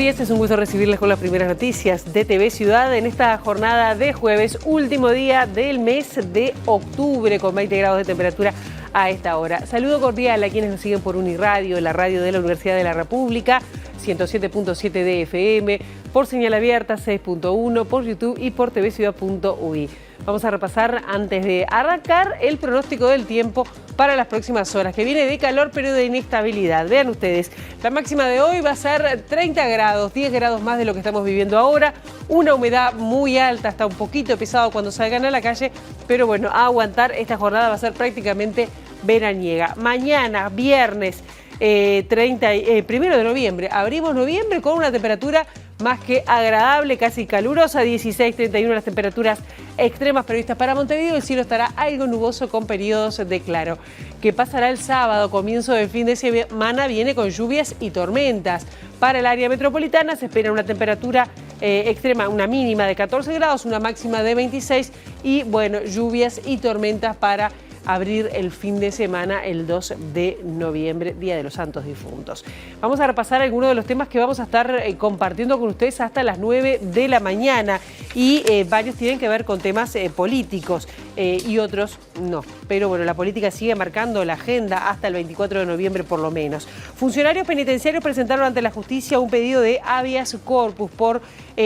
días, es un gusto recibirles con las primeras noticias de TV Ciudad en esta jornada de jueves, último día del mes de octubre, con 20 grados de temperatura a esta hora. Saludo cordial a quienes nos siguen por Uniradio, la radio de la Universidad de la República, 107.7 de FM, por señal abierta 6.1, por YouTube y por tvciudad.ui. Vamos a repasar, antes de arrancar, el pronóstico del tiempo para las próximas horas, que viene de calor pero de inestabilidad. Vean ustedes, la máxima de hoy va a ser 30 grados, 10 grados más de lo que estamos viviendo ahora, una humedad muy alta, está un poquito pesado cuando salgan a la calle, pero bueno, a aguantar, esta jornada va a ser prácticamente veraniega. Mañana, viernes, 1 de noviembre, abrimos noviembre con una temperatura más que agradable, casi calurosa, 16, 31 las temperaturas extremas previstas para Montevideo. El cielo estará algo nuboso con periodos de claro. ¿Qué pasará el sábado? Comienzo del fin de semana viene con lluvias y tormentas. Para el área metropolitana se espera una temperatura extrema, una mínima de 14 grados, una máxima de 26 y bueno, lluvias y tormentas para abrir el fin de semana el 2 de noviembre, Día de los Santos Difuntos. Vamos a repasar algunos de los temas que vamos a estar compartiendo con ustedes hasta las 9 de la mañana y varios tienen que ver con temas políticos y otros no. Pero bueno, la política sigue marcando la agenda hasta el 24 de noviembre por lo menos. Funcionarios penitenciarios presentaron ante la justicia un pedido de habeas corpus por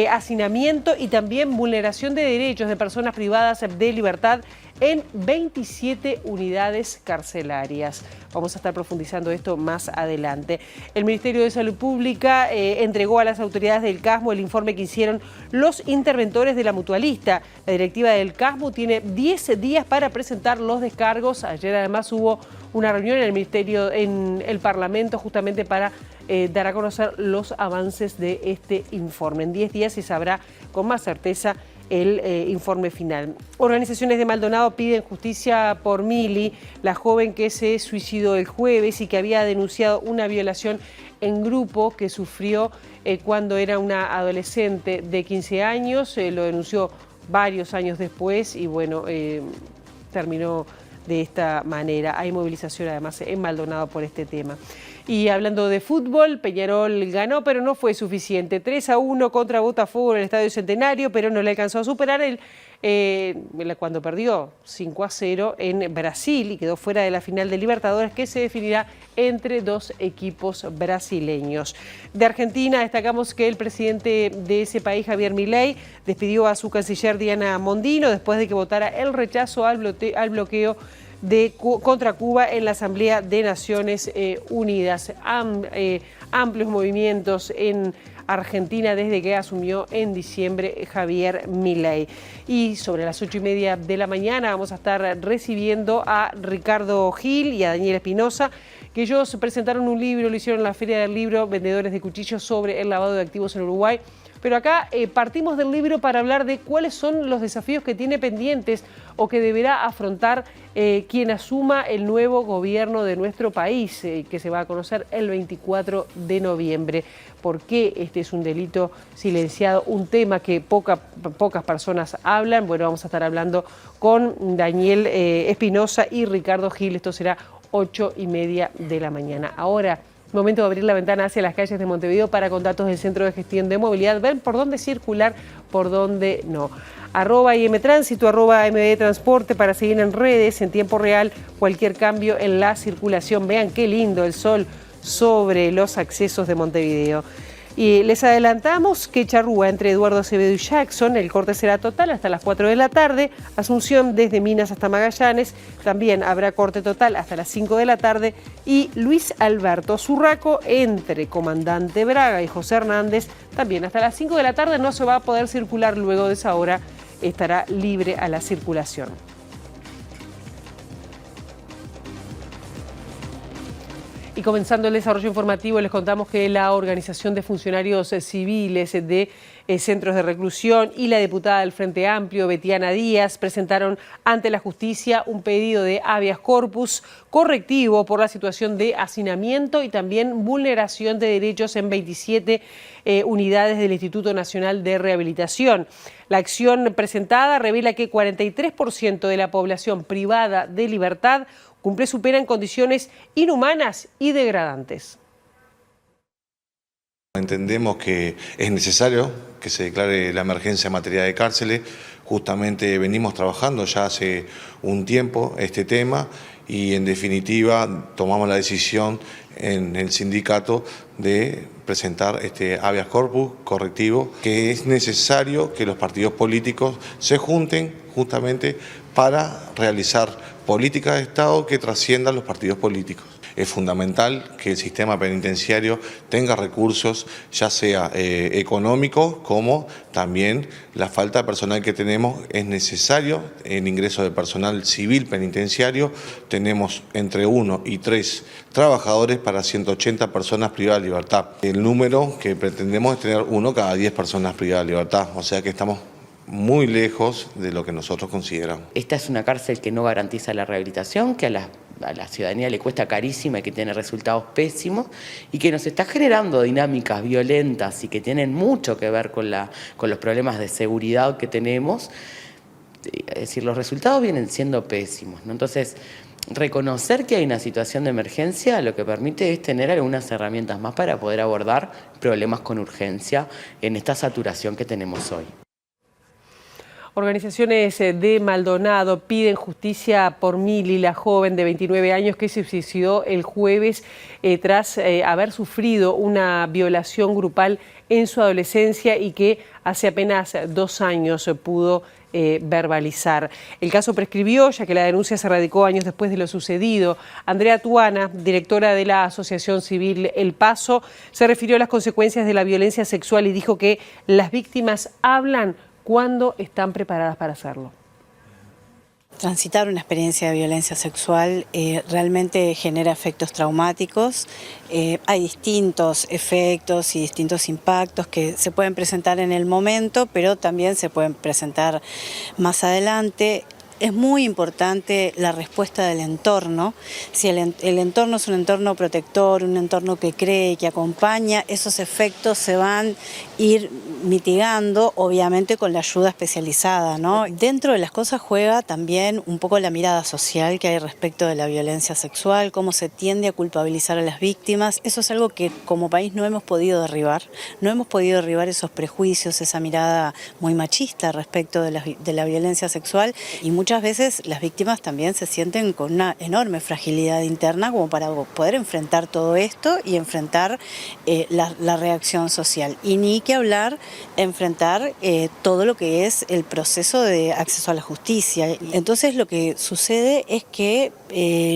hacinamiento y también vulneración de derechos de personas privadas de libertad en 27 unidades carcelarias. Vamos a estar profundizando esto más adelante. El Ministerio de Salud Pública entregó a las autoridades del CASMU el informe que hicieron los interventores de la mutualista. La directiva del CASMU tiene 10 días para presentar los descargos. Ayer además hubo una reunión en el Ministerio, en el Parlamento, justamente para dar a conocer los avances de este informe. En 10 días se sabrá con más certeza el informe final. Organizaciones de Maldonado piden justicia por Mili, la joven que se suicidó el jueves y que había denunciado una violación en grupo que sufrió cuando era una adolescente de 15 años. Lo denunció varios años después y bueno, terminó de esta manera. Hay movilización además en Maldonado por este tema. Y hablando de fútbol, Peñarol ganó, pero no fue suficiente. 3-1 contra Botafogo en el Estadio Centenario, pero no le alcanzó a superar cuando perdió 5-0 en Brasil y quedó fuera de la final de Libertadores, que se definirá entre dos equipos brasileños. De Argentina destacamos que el presidente de ese país, Javier Milei, despidió a su canciller Diana Mondino después de que votara el rechazo al bloqueo contra Cuba en la Asamblea de Naciones Unidas. Amplios movimientos en Argentina desde que asumió en diciembre Javier Milei. Y sobre las 8:30 de la mañana vamos a estar recibiendo a Ricardo Gil y a Daniel Espinosa, que ellos presentaron un libro, lo hicieron en la Feria del Libro, Vendedores de Cuchillos, sobre el lavado de activos en Uruguay. Pero acá partimos del libro para hablar de cuáles son los desafíos que tiene pendientes o que deberá afrontar quien asuma el nuevo gobierno de nuestro país, que se va a conocer el 24 de noviembre. ¿Por qué este es un delito silenciado? Un tema que pocas personas hablan. Bueno, vamos a estar hablando con Daniel Espinosa y Ricardo Gil. Esto será 8:30 de la mañana. Ahora, momento de abrir la ventana hacia las calles de Montevideo para con datos del Centro de Gestión de Movilidad. Ven por dónde circular, por dónde no. @IMTránsito, @MDTransporte para seguir en redes en tiempo real cualquier cambio en la circulación. Vean qué lindo el sol sobre los accesos de Montevideo. Y les adelantamos que Charrúa entre Eduardo Acevedo y Jackson, el corte será total hasta las 4 de la tarde. Asunción desde Minas hasta Magallanes, también habrá corte total hasta las 5 de la tarde. Y Luis Alberto Zurraco entre Comandante Braga y José Hernández, también hasta las 5 de la tarde. No se va a poder circular, luego de esa hora estará libre a la circulación. Y comenzando el desarrollo informativo, les contamos que la Organización de Funcionarios Civiles de Centros de Reclusión y la diputada del Frente Amplio, Betiana Díaz, presentaron ante la justicia un pedido de habeas corpus correctivo por la situación de hacinamiento y también vulneración de derechos en 27 unidades del Instituto Nacional de Rehabilitación. La acción presentada revela que 43% de la población privada de libertad cumple su pena en condiciones inhumanas y degradantes. Entendemos que es necesario que se declare la emergencia en materia de cárceles. Justamente venimos trabajando ya hace un tiempo este tema y en definitiva tomamos la decisión en el sindicato de presentar este habeas corpus correctivo, que es necesario que los partidos políticos se junten justamente para realizar políticas de Estado que trasciendan los partidos políticos. Es fundamental que el sistema penitenciario tenga recursos, ya sea económicos como también la falta de personal que tenemos. Es necesario el ingreso de personal civil penitenciario. Tenemos entre 1 y 3 trabajadores para 180 personas privadas de libertad. El número que pretendemos es tener 1 cada 10 personas privadas de libertad, o sea que estamos muy lejos de lo que nosotros consideramos. Esta es una cárcel que no garantiza la rehabilitación, que a la ciudadanía le cuesta carísima y que tiene resultados pésimos y que nos está generando dinámicas violentas y que tienen mucho que ver con los problemas de seguridad que tenemos. Es decir, los resultados vienen siendo pésimos, ¿no? Entonces, reconocer que hay una situación de emergencia lo que permite es tener algunas herramientas más para poder abordar problemas con urgencia en esta saturación que tenemos hoy. Organizaciones de Maldonado piden justicia por Mili, la joven de 29 años que se suicidó el jueves tras haber sufrido una violación grupal en su adolescencia y que hace apenas 2 años pudo verbalizar. El caso prescribió, ya que la denuncia se radicó años después de lo sucedido. Andrea Tuana, directora de la Asociación Civil El Paso, se refirió a las consecuencias de la violencia sexual y dijo que las víctimas hablan cuando están preparadas para hacerlo. Transitar una experiencia de violencia sexual realmente genera efectos traumáticos. Hay distintos efectos y distintos impactos que se pueden presentar en el momento, pero también se pueden presentar más adelante. Es muy importante la respuesta del entorno. Si el entorno es un entorno protector, un entorno que cree, que acompaña, esos efectos se van a ir mitigando, obviamente con la ayuda especializada, ¿no? Dentro de las cosas juega también un poco la mirada social que hay respecto de la violencia sexual, cómo se tiende a culpabilizar a las víctimas. Eso es algo que como país no hemos podido derribar. No hemos podido derribar esos prejuicios, esa mirada muy machista respecto de la violencia sexual, y muchas veces las víctimas también se sienten con una enorme fragilidad interna como para poder enfrentar todo esto y enfrentar la reacción social. Y ni que hablar, enfrentar todo lo que es el proceso de acceso a la justicia. Entonces lo que sucede es que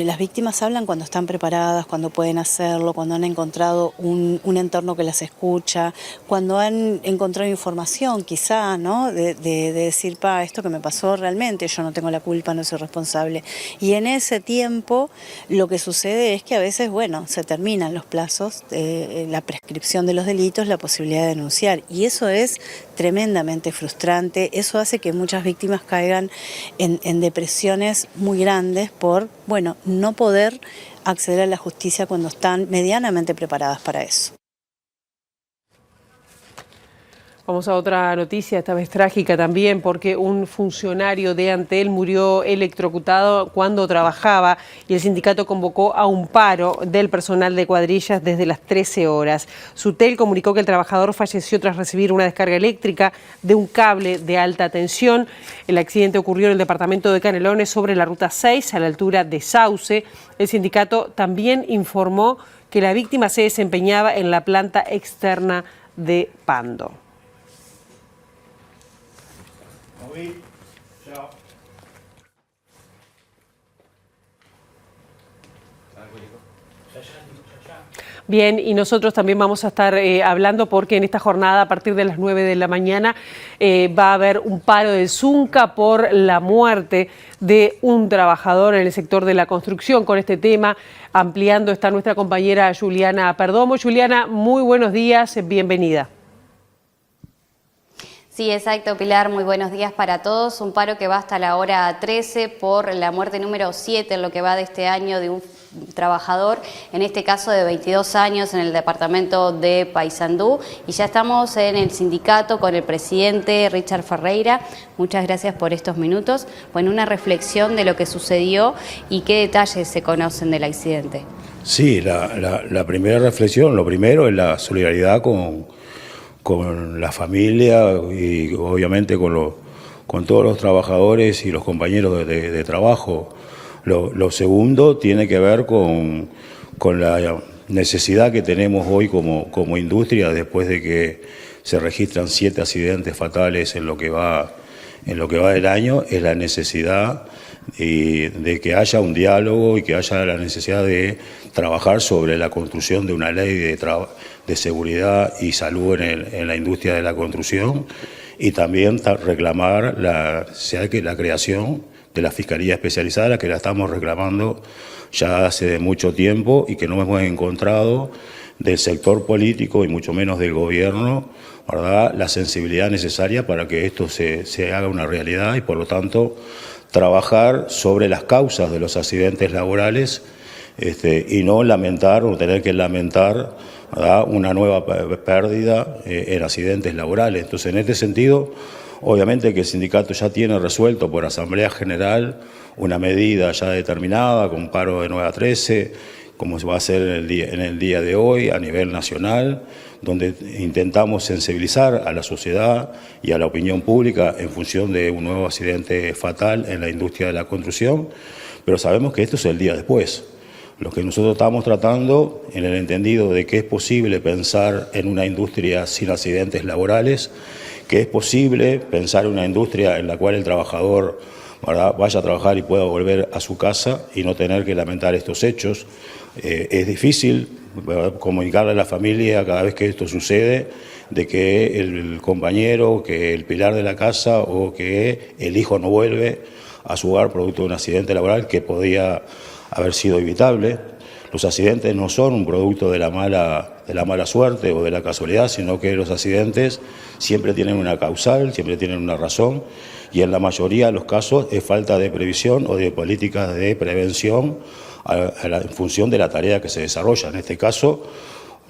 las víctimas hablan cuando están preparadas, cuando pueden hacerlo, cuando han encontrado un entorno que las escucha, cuando han encontrado información quizá, ¿no? de decir, esto que me pasó realmente, yo no tengo la culpa, no soy responsable. Y en ese tiempo lo que sucede es que a veces, se terminan los plazos, la prescripción de los delitos, la posibilidad de denunciar. Y eso es tremendamente frustrante. Eso hace que muchas víctimas caigan en depresiones muy grandes por, no poder acceder a la justicia cuando están medianamente preparadas para eso. Vamos a otra noticia, esta vez trágica también, porque un funcionario de Antel murió electrocutado cuando trabajaba y el sindicato convocó a un paro del personal de cuadrillas desde las 13 horas. Sutel comunicó que el trabajador falleció tras recibir una descarga eléctrica de un cable de alta tensión. El accidente ocurrió en el departamento de Canelones sobre la ruta 6, a la altura de Sauce. El sindicato también informó que la víctima se desempeñaba en la planta externa de Pando. Chao. Bien, y nosotros también vamos a estar hablando porque en esta jornada a partir de las 9 de la mañana va a haber un paro del Zunca por la muerte de un trabajador en el sector de la construcción. Con este tema ampliando está nuestra compañera Juliana Perdomo. Juliana, muy buenos días, bienvenida. Sí, exacto, Pilar. Muy buenos días para todos. Un paro que va hasta la hora 13 por la muerte número 7 en lo que va de este año de un trabajador, en este caso de 22 años en el departamento de Paysandú. Y ya estamos en el sindicato con el presidente Richard Ferreira. Muchas gracias por estos minutos. Bueno, una reflexión de lo que sucedió y qué detalles se conocen del accidente. Sí, la primera reflexión, lo primero es la solidaridad con la familia y obviamente con todos los trabajadores y los compañeros de trabajo. Lo segundo tiene que ver con la necesidad que tenemos hoy como industria, después de que se registran 7 accidentes fatales en lo que va del año, es la necesidad de que haya un diálogo y que haya la necesidad de trabajar sobre la construcción de una ley de seguridad y salud en la industria de la construcción, y también reclamar la creación de la Fiscalía Especializada, que la estamos reclamando ya hace mucho tiempo y que no hemos encontrado del sector político y mucho menos del gobierno, ¿verdad?, la sensibilidad necesaria para que esto se haga una realidad, y por lo tanto trabajar sobre las causas de los accidentes laborales y no lamentar o tener que lamentar, ¿verdad?, una nueva pérdida en accidentes laborales. Entonces, en este sentido, obviamente que el sindicato ya tiene resuelto por Asamblea General una medida ya determinada con paro de 9 a 13, como se va a hacer en el día de hoy a nivel nacional, donde intentamos sensibilizar a la sociedad y a la opinión pública en función de un nuevo accidente fatal en la industria de la construcción, pero sabemos que esto es el día después. Lo que nosotros estamos tratando, en el entendido de que es posible pensar en una industria sin accidentes laborales, que es posible pensar en una industria en la cual el trabajador, ¿verdad?, vaya a trabajar y pueda volver a su casa y no tener que lamentar estos hechos. Es difícil, ¿verdad?, comunicarle a la familia cada vez que esto sucede, de que el compañero, que el pilar de la casa o que el hijo no vuelve a su hogar producto de un accidente laboral que podía haber sido evitable. Los accidentes no son un producto de la mala suerte o de la casualidad, sino que los accidentes siempre tienen una causal, siempre tienen una razón, y en la mayoría de los casos es falta de previsión o de políticas de prevención en función de la tarea que se desarrolla. En este caso,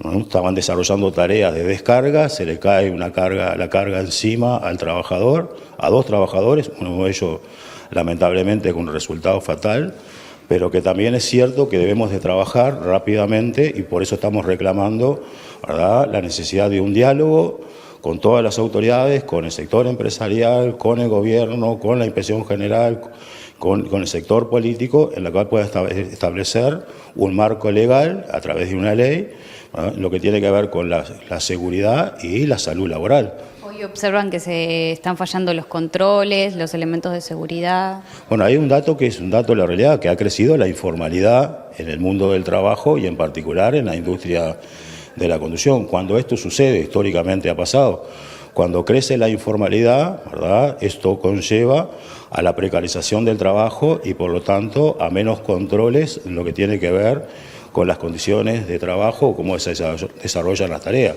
¿no?, estaban desarrollando tareas de descarga, se le cae la carga encima al trabajador, a 2 trabajadores, uno de ellos lamentablemente con un resultado fatal, pero que también es cierto que debemos de trabajar rápidamente, y por eso estamos reclamando, ¿verdad?, la necesidad de un diálogo con todas las autoridades, con el sector empresarial, con el gobierno, con la Inspección General, con el sector político, en la cual pueda establecer un marco legal a través de una ley, ¿verdad?, lo que tiene que ver con la seguridad y la salud laboral. Hoy observan que se están fallando los controles, los elementos de seguridad. Bueno, hay un dato que es un dato de la realidad, que ha crecido la informalidad en el mundo del trabajo y en particular en la industria de la construcción. Cuando esto sucede, históricamente ha pasado, cuando crece la informalidad, ¿verdad?, esto conlleva a la precarización del trabajo y por lo tanto a menos controles en lo que tiene que ver con las condiciones de trabajo o cómo se desarrollan las tareas.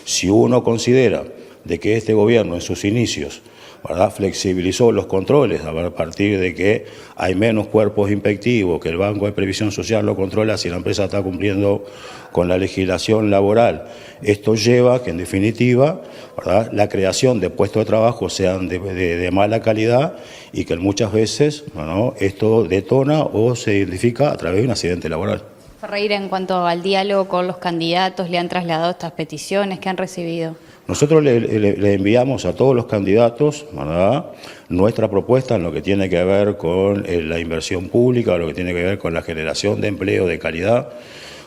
Si uno considera de que este gobierno en sus inicios, ¿verdad?, flexibilizó los controles a partir de que hay menos cuerpos inspectivos, que el Banco de Previsión Social lo controla si la empresa está cumpliendo con la legislación laboral. Esto lleva que, en definitiva, ¿verdad?, la creación de puestos de trabajo sean de mala calidad y que muchas veces, ¿no?, esto detona o se identifica a través de un accidente laboral. Ferreira, en cuanto al diálogo con los candidatos, ¿le han trasladado estas peticiones que han recibido? Nosotros le enviamos a todos los candidatos, ¿verdad?, nuestra propuesta en lo que tiene que ver con la inversión pública, lo que tiene que ver con la generación de empleo de calidad,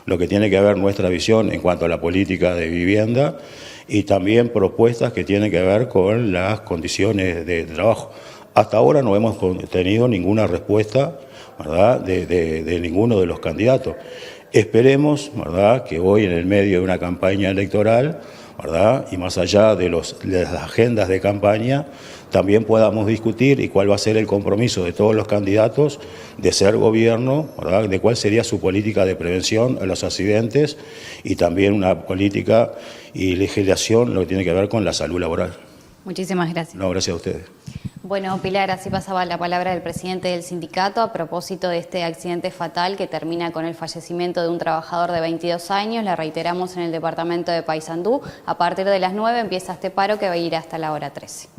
lo que tiene que ver nuestra visión en cuanto a la política de vivienda y también propuestas que tienen que ver con las condiciones de trabajo. Hasta ahora no hemos tenido ninguna respuesta, ¿verdad?, de ninguno de los candidatos. Esperemos, ¿verdad?, que hoy en el medio de una campaña electoral, ¿verdad?, y más allá de las agendas de campaña, también podamos discutir y cuál va a ser el compromiso de todos los candidatos de ser gobierno, ¿verdad?, de cuál sería su política de prevención a los accidentes y también una política y legislación lo que tiene que ver con la salud laboral. Muchísimas gracias. No, gracias a ustedes. Bueno, Pilar, así pasaba la palabra del presidente del sindicato a propósito de este accidente fatal que termina con el fallecimiento de un trabajador de 22 años. La reiteramos en el departamento de Paysandú. A partir de las 9 empieza este paro que va a ir hasta la hora 13.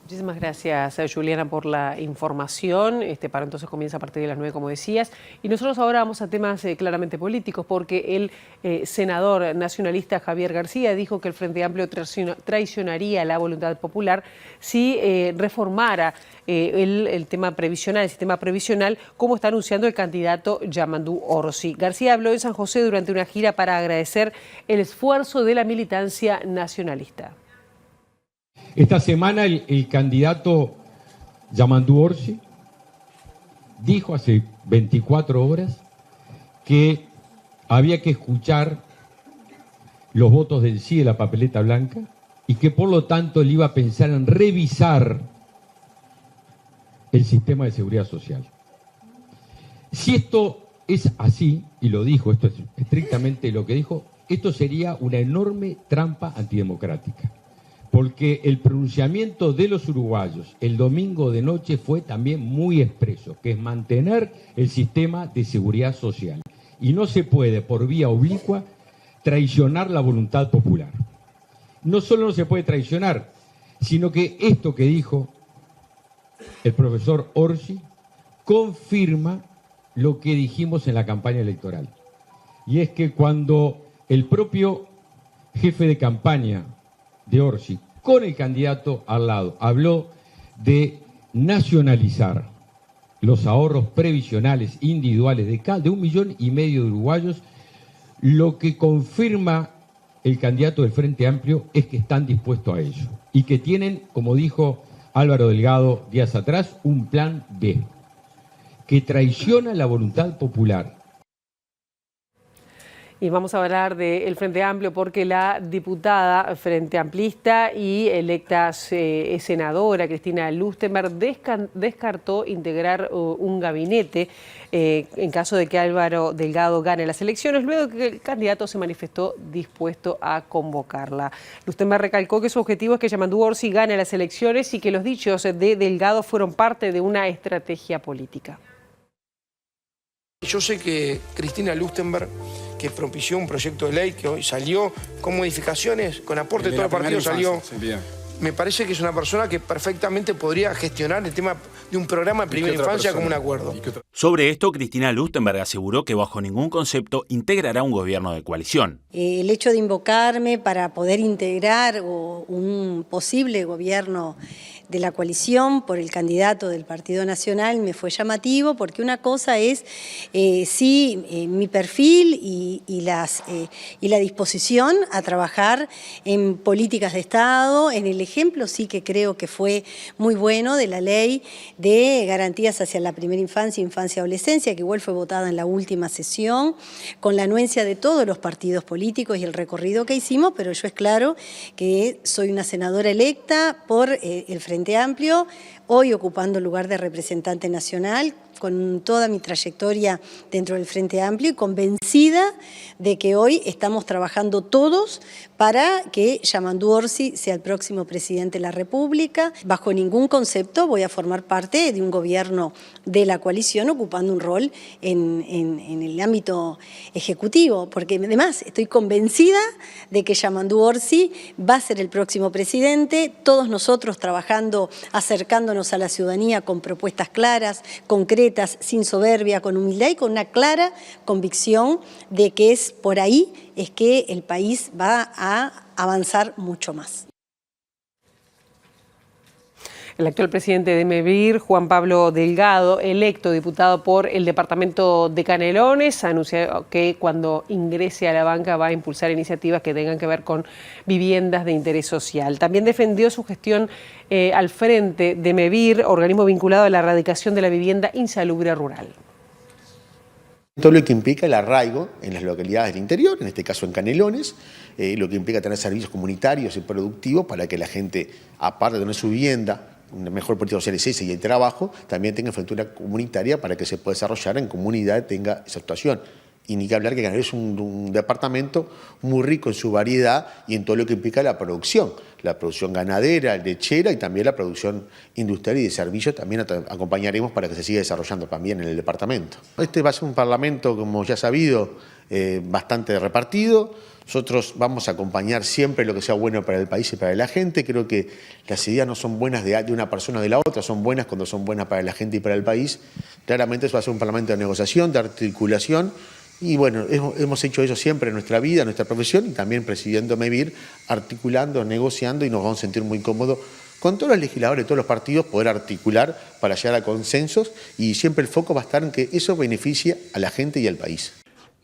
Muchísimas gracias, Juliana, por la información. Este paro entonces comienza a partir de las 9, como decías. Y nosotros ahora vamos a temas claramente políticos, porque el senador nacionalista Javier García dijo que el Frente Amplio traicionaría la voluntad popular si reformara el tema previsional, el sistema previsional, como está anunciando el candidato Yamandú Orsi. García habló en San José durante una gira para agradecer el esfuerzo de la militancia nacionalista. Esta semana el candidato Yamandú Orsi dijo hace 24 horas que había que escuchar los votos del sí de la papeleta blanca y que por lo tanto él iba a pensar en revisar el sistema de seguridad social. Si esto es así, y lo dijo, esto es estrictamente lo que dijo, esto sería una enorme trampa antidemocrática. Porque el pronunciamiento de los uruguayos el domingo de noche fue también muy expreso, que es mantener el sistema de seguridad social. Y no se puede, por vía oblicua, traicionar la voluntad popular. No solo no se puede traicionar, sino que esto que dijo el profesor Orsi confirma lo que dijimos en la campaña electoral. Y es que cuando el propio jefe de campaña de Orsi, con el candidato al lado, habló de nacionalizar los ahorros previsionales individuales de 1,5 millones de uruguayos, lo que confirma el candidato del Frente Amplio es que están dispuestos a ello y que tienen, como dijo Álvaro Delgado días atrás, un plan B, que traiciona la voluntad popular. Y vamos a hablar del Frente Amplio porque la diputada Frente Amplista y electa senadora Cristina Lustenberg descartó integrar un gabinete en caso de que Álvaro Delgado gane las elecciones, luego de que el candidato se manifestó dispuesto a convocarla. Lustenberg recalcó que su objetivo es que Yamandú Orsi gane las elecciones y que los dichos de Delgado fueron parte de una estrategia política. Yo sé que Cristina Lustenberg, que propició un proyecto de ley que hoy salió con modificaciones, con aporte de todo el partido salió. Me parece que es una persona que perfectamente podría gestionar el tema de un programa de primera infancia como un acuerdo. Sobre esto, Cristina Lustenberg aseguró que bajo ningún concepto integrará un gobierno de coalición. El hecho de invocarme para poder integrar un posible gobierno de la coalición por el candidato del Partido Nacional me fue llamativo, porque una cosa es mi perfil y la disposición a trabajar en políticas de Estado. En el ejemplo sí que creo que fue muy bueno de la ley de garantías hacia la primera infancia, infancia y adolescencia, que igual fue votada en la última sesión, con la anuencia de todos los partidos políticos y el recorrido que hicimos, pero yo es claro que soy una senadora electa por el Frente Amplio, hoy ocupando el lugar de representante nacional, con toda mi trayectoria dentro del Frente Amplio y convencida de que hoy estamos trabajando todos para que Yamandú Orsi sea el próximo presidente de la República. Bajo ningún concepto voy a formar parte de un gobierno de la coalición ocupando un rol en el ámbito ejecutivo, porque además estoy convencida de que Yamandú Orsi va a ser el próximo presidente, todos nosotros trabajando, acercándonos a la ciudadanía con propuestas claras, concretas, sin soberbia, con humildad y con una clara convicción de que es por ahí es que el país va a avanzar mucho más. El actual presidente de MEVIR, Juan Pablo Delgado, electo diputado por el departamento de Canelones, anunció que cuando ingrese a la banca va a impulsar iniciativas que tengan que ver con viviendas de interés social. También defendió su gestión al frente de MEVIR, organismo vinculado a la erradicación de la vivienda insalubre rural. Todo lo que implica el arraigo en las localidades del interior, en este caso en Canelones, lo que implica tener servicios comunitarios y productivos para que la gente, aparte de tener su vivienda, una mejor política social es esa y el trabajo, también tenga infraestructura comunitaria para que se pueda desarrollar en comunidad, tenga esa actuación. Y ni que hablar que Canelones es un departamento muy rico en su variedad y en todo lo que implica la producción ganadera, lechera y también la producción industrial y de servicios también acompañaremos para que se siga desarrollando también en el departamento. Este va a ser un parlamento, como ya sabido, bastante repartido. Nosotros vamos a acompañar siempre lo que sea bueno para el país y para la gente. Creo que las ideas no son buenas de una persona o de la otra, son buenas cuando son buenas para la gente y para el país. Claramente eso va a ser un parlamento de negociación, de articulación. Y bueno, hemos hecho eso siempre en nuestra vida, en nuestra profesión, y también presidiendo MEVIR, articulando, negociando, y nos vamos a sentir muy cómodos con todos los legisladores de todos los partidos, poder articular para llegar a consensos, y siempre el foco va a estar en que eso beneficie a la gente y al país.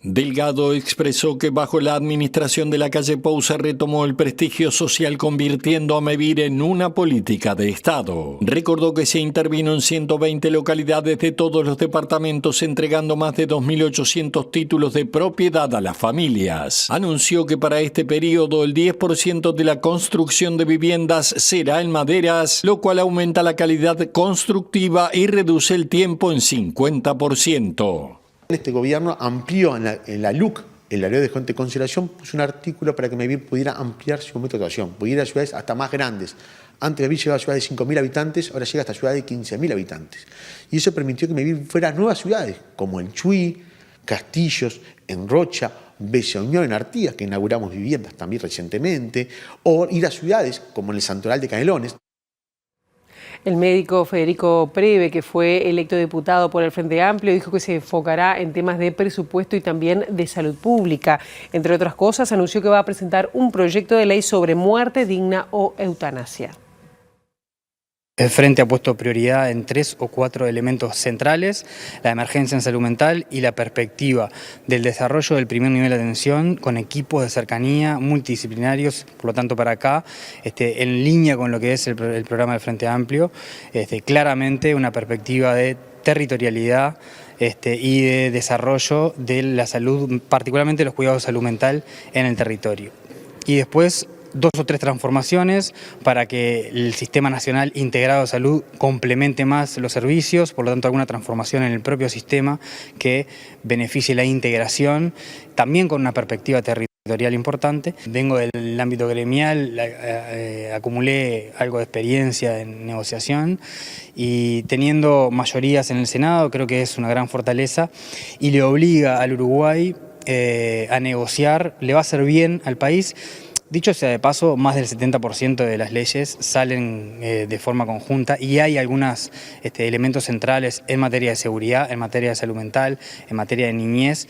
Delgado expresó que bajo la administración de Lacalle Pou se retomó el prestigio social, convirtiendo a MEVIR en una política de Estado. Recordó que se intervino en 120 localidades de todos los departamentos, entregando más de 2.800 títulos de propiedad a las familias. Anunció que para este periodo el 10% de la construcción de viviendas será en maderas, lo cual aumenta la calidad constructiva y reduce el tiempo en 50%. Este gobierno amplió en la LUC, el área de gente de consideración, puso un artículo para que MEVIR pudiera ampliar su método de actuación, pudiera ir a ciudades hasta más grandes. Antes MEVIR llegaba a ciudades de 5.000 habitantes, ahora llega hasta ciudades de 15.000 habitantes. Y eso permitió que MEVIR fuera a nuevas ciudades, como en Chuy, Castillos, en Rocha, Besoñón, en Artigas, que inauguramos viviendas también recientemente, o ir a ciudades como en el Santoral de Canelones. El médico Federico Preve, que fue electo diputado por el Frente Amplio, dijo que se enfocará en temas de presupuesto y también de salud pública. Entre otras cosas, anunció que va a presentar un proyecto de ley sobre muerte digna o eutanasia. El Frente ha puesto prioridad en 3 o 4 elementos centrales: la emergencia en salud mental y la perspectiva del desarrollo del primer nivel de atención con equipos de cercanía multidisciplinarios. Por lo tanto, para acá, en línea con lo que es el programa del Frente Amplio, claramente una perspectiva de territorialidad y de desarrollo de la salud, particularmente los cuidados de salud mental en el territorio. Y después 2 o 3 transformaciones para que el Sistema Nacional Integrado de Salud complemente más los servicios, por lo tanto alguna transformación en el propio sistema que beneficie la integración, también con una perspectiva territorial importante. Vengo del ámbito gremial, acumulé algo de experiencia en negociación y teniendo mayorías en el Senado creo que es una gran fortaleza y le obliga al Uruguay a negociar, le va a hacer bien al país. Dicho sea de paso, más del 70% de las leyes salen de forma conjunta y hay algunos elementos centrales en materia de seguridad, en materia de salud mental, en materia de niñez,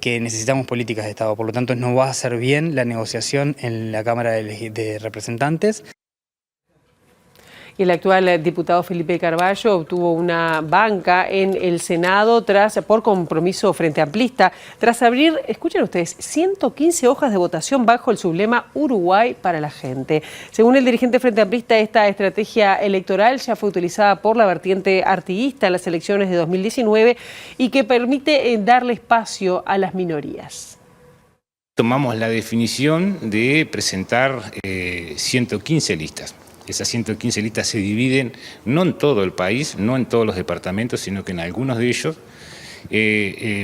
que necesitamos políticas de Estado. Por lo tanto, nos va a hacer bien la negociación en la Cámara de Representantes. El actual diputado Felipe Carballo obtuvo una banca en el Senado por compromiso frente amplista, tras abrir, escuchen ustedes, 115 hojas de votación bajo el sublema Uruguay para la gente. Según el dirigente frente amplista, esta estrategia electoral ya fue utilizada por la vertiente artiguista en las elecciones de 2019 y que permite darle espacio a las minorías. Tomamos la definición de presentar 115 listas. Esas 115 listas se dividen no en todo el país, no en todos los departamentos, sino que en algunos de ellos.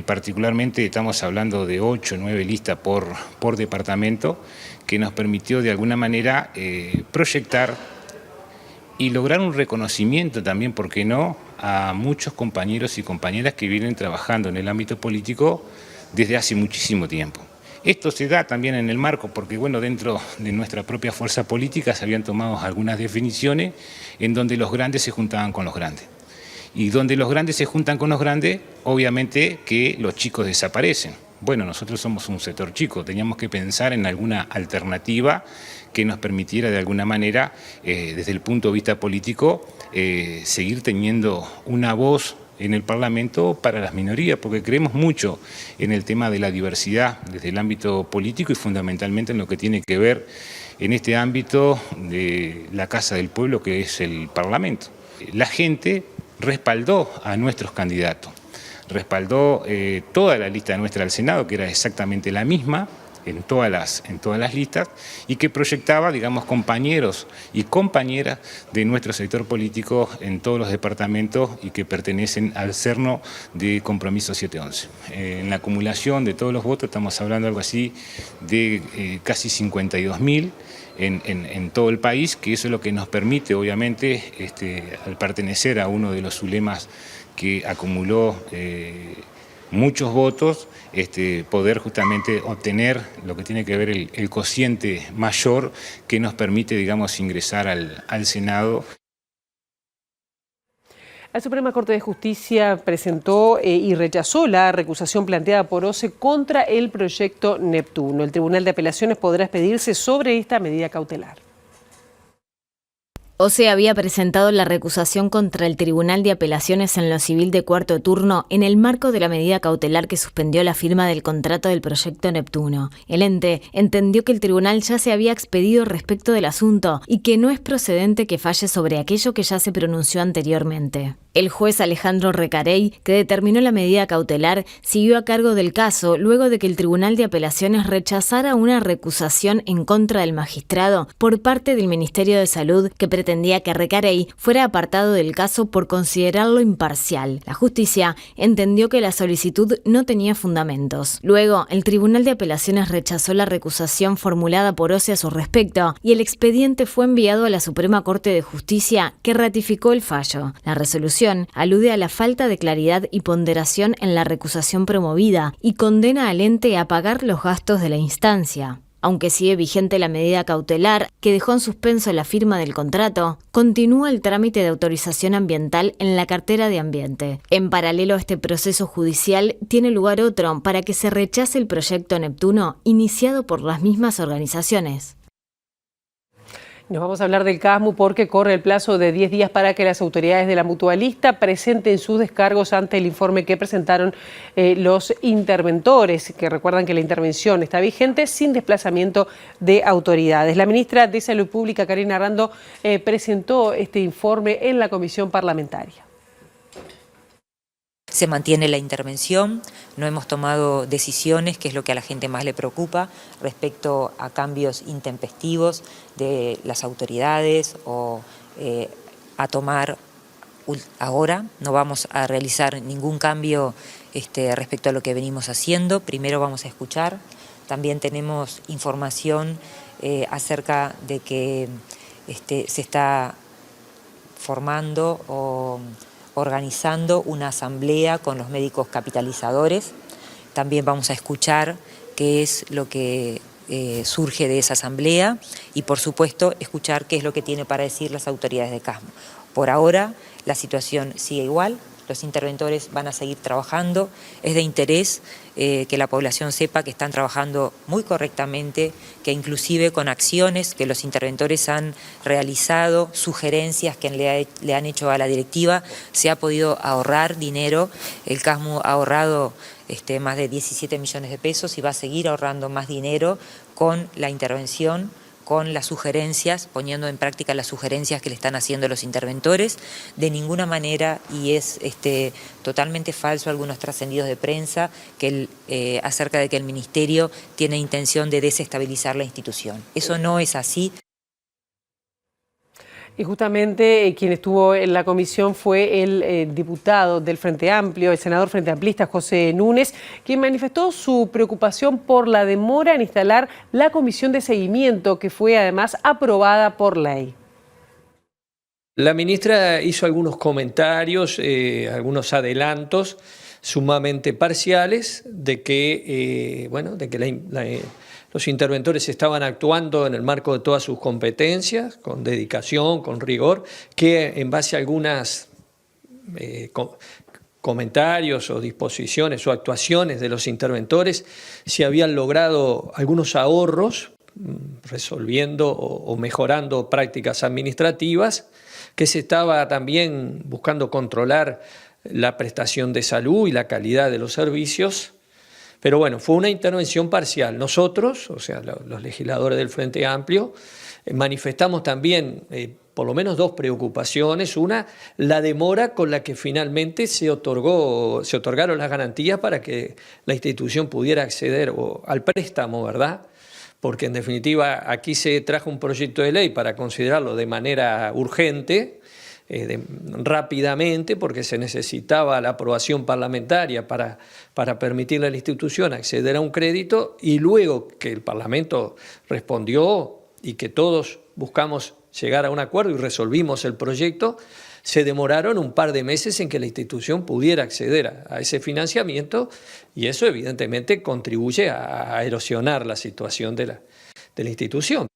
Particularmente estamos hablando de 8 o 9 listas por departamento, que nos permitió de alguna manera proyectar y lograr un reconocimiento también, ¿por qué no?, a muchos compañeros y compañeras que vienen trabajando en el ámbito político desde hace muchísimo tiempo. Esto se da también en el marco porque, bueno, dentro de nuestra propia fuerza política se habían tomado algunas definiciones en donde los grandes se juntaban con los grandes. Y donde los grandes se juntan con los grandes, obviamente que los chicos desaparecen. Bueno, nosotros somos un sector chico, teníamos que pensar en alguna alternativa que nos permitiera de alguna manera, desde el punto de vista político, seguir teniendo una voz en el Parlamento para las minorías, porque creemos mucho en el tema de la diversidad desde el ámbito político y fundamentalmente en lo que tiene que ver en este ámbito de la Casa del Pueblo, que es el Parlamento. La gente respaldó a nuestros candidatos, respaldó toda la lista nuestra al Senado, que era exactamente la misma en todas las listas, y que proyectaba, digamos, compañeros y compañeras de nuestro sector político en todos los departamentos y que pertenecen al cerno de Compromiso 711. En la acumulación de todos los votos estamos hablando algo así de casi 52.000 en todo el país, que eso es lo que nos permite, obviamente, al pertenecer a uno de los ulemas que acumuló muchos votos, poder justamente obtener lo que tiene que ver el cociente mayor que nos permite, digamos, ingresar al Senado. La Suprema Corte de Justicia presentó y rechazó la recusación planteada por OCE contra el proyecto Neptuno. El Tribunal de Apelaciones podrá expedirse sobre esta medida cautelar. OCE había presentado la recusación contra el Tribunal de Apelaciones en lo civil de cuarto turno en el marco de la medida cautelar que suspendió la firma del contrato del proyecto Neptuno. El ente entendió que el tribunal ya se había expedido respecto del asunto y que no es procedente que falle sobre aquello que ya se pronunció anteriormente. El juez Alejandro Recarey, que determinó la medida cautelar, siguió a cargo del caso luego de que el Tribunal de Apelaciones rechazara una recusación en contra del magistrado por parte del Ministerio de Salud que pretendía que Recarey fuera apartado del caso por considerarlo imparcial. La justicia entendió que la solicitud no tenía fundamentos. Luego, el Tribunal de Apelaciones rechazó la recusación formulada por OCE a su respecto y el expediente fue enviado a la Suprema Corte de Justicia, que ratificó el fallo. La resolución alude a la falta de claridad y ponderación en la recusación promovida y condena al ente a pagar los gastos de la instancia. Aunque sigue vigente la medida cautelar que dejó en suspenso la firma del contrato, continúa el trámite de autorización ambiental en la cartera de Ambiente. En paralelo a este proceso judicial, tiene lugar otro para que se rechace el proyecto Neptuno iniciado por las mismas organizaciones. Nos vamos a hablar del CASMU porque corre el plazo de 10 días para que las autoridades de la mutualista presenten sus descargos ante el informe que presentaron los interventores, que recuerdan que la intervención está vigente sin desplazamiento de autoridades. La ministra de Salud Pública, Karina Rando, presentó este informe en la comisión parlamentaria. Se mantiene la intervención, no hemos tomado decisiones, que es lo que a la gente más le preocupa, respecto a cambios intempestivos de las autoridades o a tomar ahora. No vamos a realizar ningún cambio respecto a lo que venimos haciendo. Primero vamos a escuchar. También tenemos información acerca de que se está formando o organizando una asamblea con los médicos capitalizadores. También vamos a escuchar qué es lo que surge de esa asamblea y, por supuesto, escuchar qué es lo que tiene para decir las autoridades de CASMU. Por ahora, la situación sigue igual, los interventores van a seguir trabajando. Es de interés que la población sepa que están trabajando muy correctamente, que inclusive con acciones que los interventores han realizado, sugerencias que le han hecho a la directiva, se ha podido ahorrar dinero. El CASMU ha ahorrado más de 17 millones de pesos y va a seguir ahorrando más dinero con la intervención, con las sugerencias, poniendo en práctica las sugerencias que le están haciendo los interventores. De ninguna manera, y es totalmente falso algunos trascendidos de prensa acerca de que el Ministerio tiene intención de desestabilizar la institución. Eso no es así. Y justamente quien estuvo en la comisión fue el diputado del Frente Amplio, el senador frente amplista José Núñez, quien manifestó su preocupación por la demora en instalar la comisión de seguimiento, que fue además aprobada por ley. La ministra hizo algunos comentarios, algunos adelantos sumamente parciales de que, los interventores estaban actuando en el marco de todas sus competencias, con dedicación, con rigor, que en base a algunas comentarios o disposiciones o actuaciones de los interventores se habían logrado algunos ahorros, resolviendo o mejorando prácticas administrativas, que se estaba también buscando controlar la prestación de salud y la calidad de los servicios. Pero bueno, fue una intervención parcial. Nosotros, o sea, los legisladores del Frente Amplio, manifestamos también por lo menos dos preocupaciones. Una, la demora con la que finalmente se otorgaron las garantías para que la institución pudiera acceder al préstamo, ¿verdad? Porque en definitiva aquí se trajo un proyecto de ley para considerarlo de manera urgente, rápidamente, porque se necesitaba la aprobación parlamentaria para permitirle a la institución acceder a un crédito, y luego que el Parlamento respondió y que todos buscamos llegar a un acuerdo y resolvimos el proyecto, se demoraron un par de meses en que la institución pudiera acceder a ese financiamiento y eso evidentemente contribuye a erosionar la situación de la institución.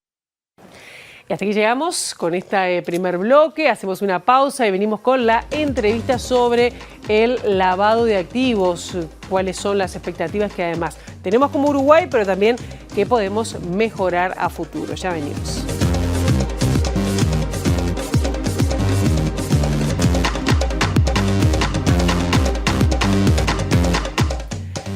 Y hasta aquí llegamos con este primer bloque, hacemos una pausa y venimos con la entrevista sobre el lavado de activos, cuáles son las expectativas que además tenemos como Uruguay, pero también qué podemos mejorar a futuro. Ya venimos.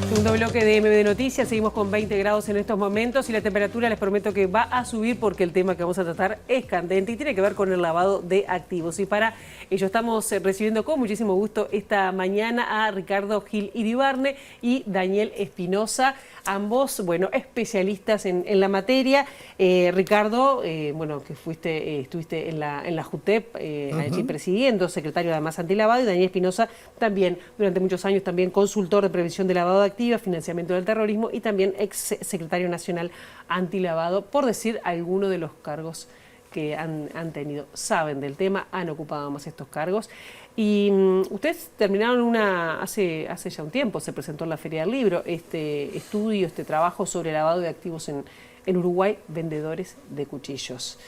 Segundo bloque de MB Noticias, seguimos con 20 grados en estos momentos y la temperatura les prometo que va a subir porque el tema que vamos a tratar es candente y tiene que ver con el lavado de activos. Y para ello estamos recibiendo con muchísimo gusto esta mañana a Ricardo Gil Iribarne y Daniel Espinosa, ambos, bueno, especialistas en la materia. Ricardo, bueno, que estuviste en la JUTEP, allí presidiendo, secretario además antilavado, y Daniel Espinosa también, durante muchos años también consultor de prevención de lavado de activos, financiamiento del terrorismo y también ex secretario nacional antilavado, por decir algunos de los cargos que han tenido. Saben del tema, han ocupado más estos cargos. Y ustedes terminaron hace ya un tiempo, se presentó en la Feria del Libro, este estudio, este trabajo sobre lavado de activos en Uruguay, vendedores de cuchillos.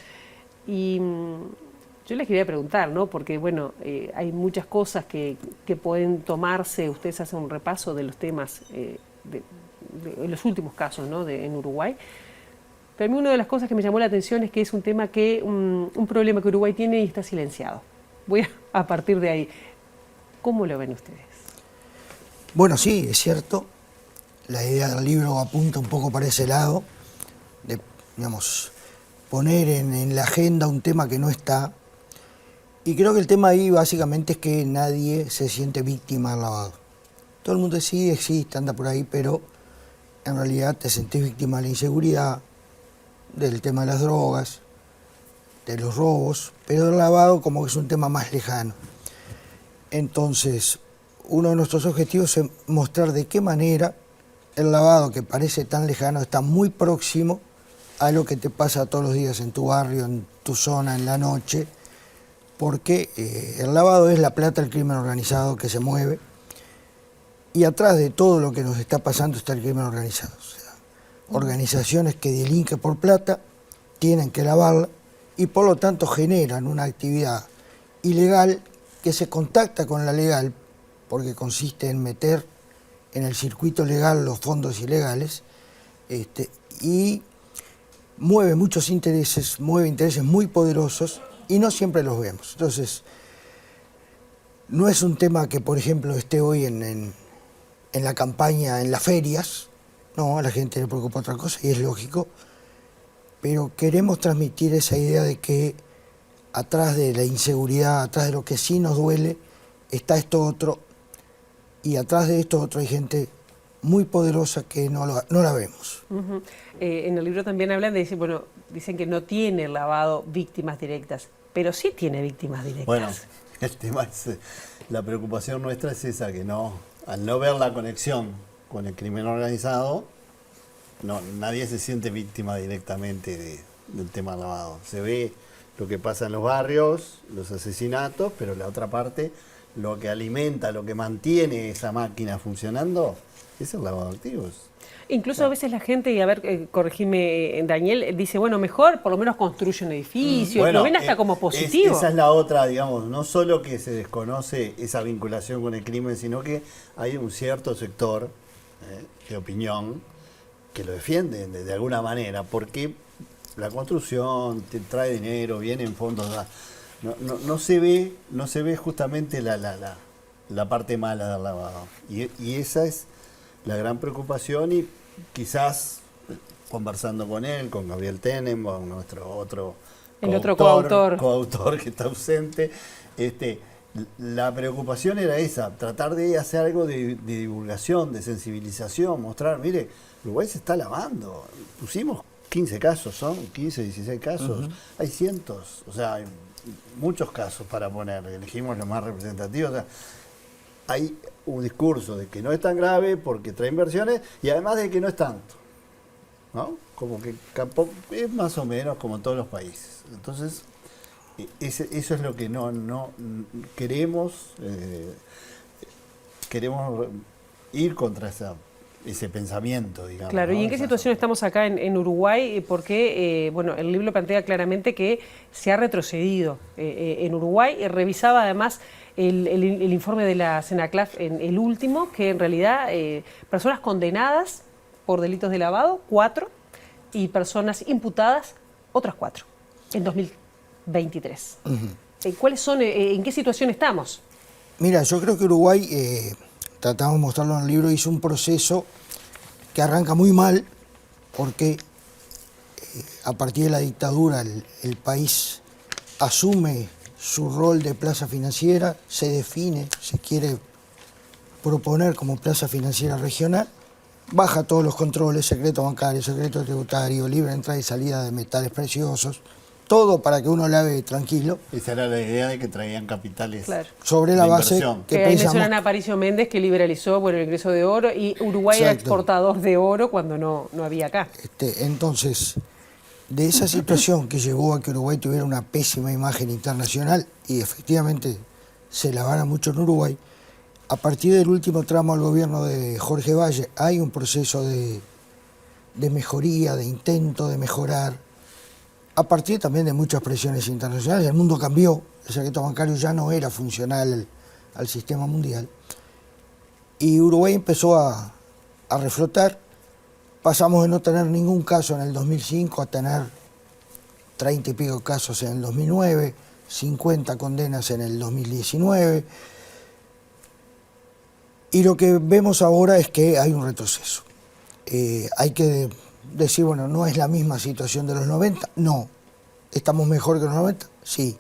Y yo les quería preguntar, ¿no? Porque, bueno, hay muchas cosas que pueden tomarse, ustedes hacen un repaso de los temas, de los últimos casos, ¿no? En Uruguay. Pero a mí una de las cosas que me llamó la atención es que es un tema un problema que Uruguay tiene y está silenciado. Voy a partir de ahí. ¿Cómo lo ven ustedes? Bueno, sí, es cierto. La idea del libro apunta un poco para ese lado, de, digamos, poner en la agenda un tema que no está. Y creo que el tema ahí básicamente es que nadie se siente víctima del lavado. Todo el mundo sí existe, anda por ahí, pero en realidad te sentís víctima de la inseguridad, del tema de las drogas, de los robos, pero el lavado como que es un tema más lejano. Entonces, uno de nuestros objetivos es mostrar de qué manera el lavado, que parece tan lejano, está muy próximo a lo que te pasa todos los días en tu barrio, en tu zona, en la noche, porque el lavado es la plata del crimen organizado que se mueve y atrás de todo lo que nos está pasando está el crimen organizado. O sea, organizaciones que delinquen por plata tienen que lavarla y por lo tanto generan una actividad ilegal que se contacta con la legal, porque consiste en meter en el circuito legal los fondos ilegales, y mueve muchos intereses, mueve intereses muy poderosos y no siempre los vemos. Entonces, no es un tema que, por ejemplo, esté hoy en la campaña, en las ferias, no, a la gente le preocupa otra cosa y es lógico, pero queremos transmitir esa idea de que atrás de la inseguridad, atrás de lo que sí nos duele, está esto otro, y atrás de esto otro hay gente muy poderosa que no la vemos. En el libro también hablan de, bueno, dicen que no tiene lavado víctimas directas, pero sí tiene víctimas directas. Bueno, el tema es, la preocupación nuestra es esa, que no, al no ver la conexión con el crimen organizado, nadie se siente víctima directamente del tema del lavado. Se ve lo que pasa en los barrios, los asesinatos, pero la otra parte, lo que alimenta, lo que mantiene esa máquina funcionando, es el lavado de activos. Incluso a veces la gente, y a ver, corregime Daniel, dice, bueno, mejor por lo menos construye un edificio, Bueno, lo ven hasta como positivo. Esa es la otra, digamos, no solo que se desconoce esa vinculación con el crimen, sino que hay un cierto sector de opinión que lo defiende de alguna manera, porque la construcción te trae dinero, vienen fondos, no se ve justamente la parte mala del lavado. Y esa es la gran preocupación, y quizás conversando con él, con Gabriel Tenenbaum, nuestro otro coautor que está ausente, la preocupación era esa, tratar de hacer algo de divulgación, de sensibilización, mostrar, mire, Uruguay se está lavando. Pusimos 15 casos, son 15, 16 casos, hay cientos, o sea, hay muchos casos para poner, elegimos los más representativos, o sea, hay un discurso de que no es tan grave porque trae inversiones y además de que no es tanto, ¿no? Como que es más o menos como en todos los países. Entonces, Eso es lo que no queremos. Queremos ir contra ese pensamiento, digamos. Claro, ¿no? ¿y en qué situación estamos acá en Uruguay? Porque, bueno, el libro plantea claramente que se ha retrocedido en Uruguay. Revisaba además el informe de la CENACLAF, el último, que en realidad personas condenadas por delitos de lavado, 4, y personas imputadas, otras 4, en 2023. ¿Cuáles son, en qué situación estamos? Mira, yo creo que Uruguay, tratamos de mostrarlo en el libro, hizo un proceso que arranca muy mal porque a partir de la dictadura el país asume su rol de plaza financiera, se define, se quiere proponer como plaza financiera regional, baja todos los controles, secreto bancario, secreto tributario, libre entrada y salida de metales preciosos, todo para que uno lave tranquilo. Esa era la idea de que traían capitales sobre la base que ahí mencionan a Aparicio Méndez, que liberalizó el ingreso de oro, y Uruguay era exportador de oro cuando no había acá. Entonces, de esa situación que llevó a que Uruguay tuviera una pésima imagen internacional, y efectivamente se lavara mucho en Uruguay, a partir del último tramo al gobierno de Jorge Valle hay un proceso de mejoría, de intento de mejorar, a partir también de muchas presiones internacionales. El mundo cambió, el secreto bancario ya no era funcional al sistema mundial, y Uruguay empezó a reflotar. Pasamos de no tener ningún caso en el 2005 a tener 30 y pico casos en el 2009, 50 condenas en el 2019, y lo que vemos ahora es que hay un retroceso. Hay que decir, bueno, no es la misma situación de los 90, no. ¿Estamos mejor que los 90? Sí.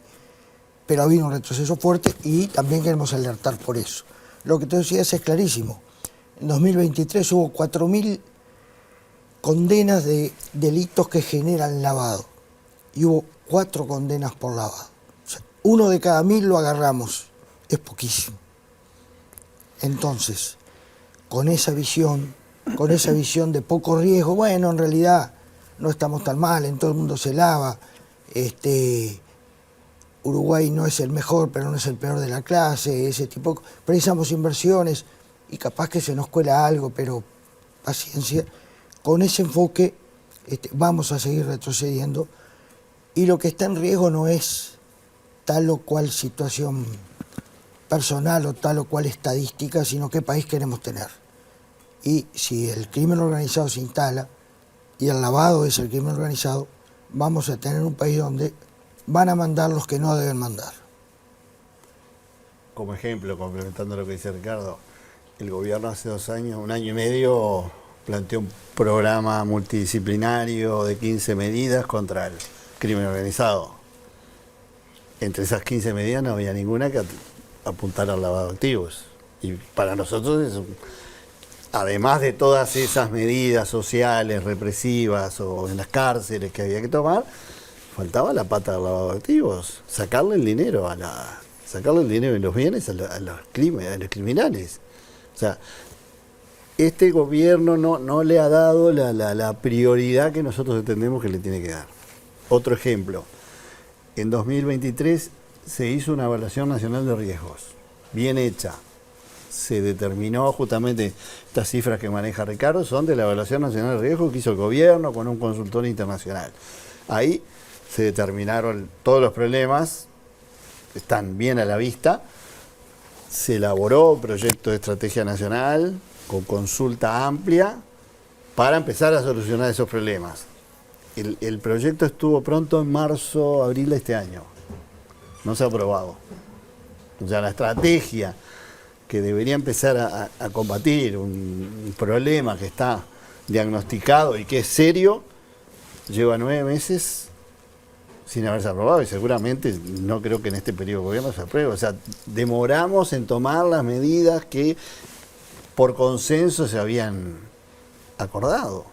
Pero ha habido un retroceso fuerte y también queremos alertar por eso. Lo que tú decías es clarísimo. En 2023 hubo 4.000 condenas de delitos que generan lavado y hubo 4 condenas por lavado. O sea, 1 de cada 1.000 lo agarramos. Es poquísimo. Entonces, con esa visión de poco riesgo, bueno, en realidad no estamos tan mal, en todo el mundo se lava, Uruguay no es el mejor, pero no es el peor de la clase, ese tipo, precisamos inversiones y capaz que se nos cuela algo, pero paciencia, con ese enfoque vamos a seguir retrocediendo, y lo que está en riesgo no es tal o cual situación personal o tal o cual estadística, sino qué país queremos tener. Y si el crimen organizado se instala y el lavado es el crimen organizado, vamos a tener un país donde van a mandar los que no deben mandar. Como ejemplo, complementando lo que dice Ricardo, el gobierno hace 2 años, 1 año y medio, planteó un programa multidisciplinario de 15 medidas contra el crimen organizado. Entre esas 15 medidas no había ninguna que apuntara al lavado de activos. Y para nosotros es además de todas esas medidas sociales, represivas o en las cárceles que había que tomar, faltaba la pata del lavado de activos, sacarle el dinero y los bienes a los criminales. O sea, este gobierno no le ha dado la prioridad que nosotros entendemos que le tiene que dar. Otro ejemplo, en 2023 se hizo una evaluación nacional de riesgos, bien hecha. Se determinó justamente, estas cifras que maneja Ricardo son de la evaluación nacional de riesgos que hizo el gobierno con un consultor internacional. Ahí se determinaron todos los problemas, están bien a la vista, se elaboró un proyecto de estrategia nacional con consulta amplia para empezar a solucionar esos problemas. El proyecto estuvo pronto en marzo, abril de este año, no se ha aprobado. O sea, la estrategia que debería empezar a combatir un problema que está diagnosticado y que es serio, lleva 9 meses sin haberse aprobado, y seguramente no creo que en este periodo de gobierno se apruebe. O sea, demoramos en tomar las medidas que por consenso se habían acordado.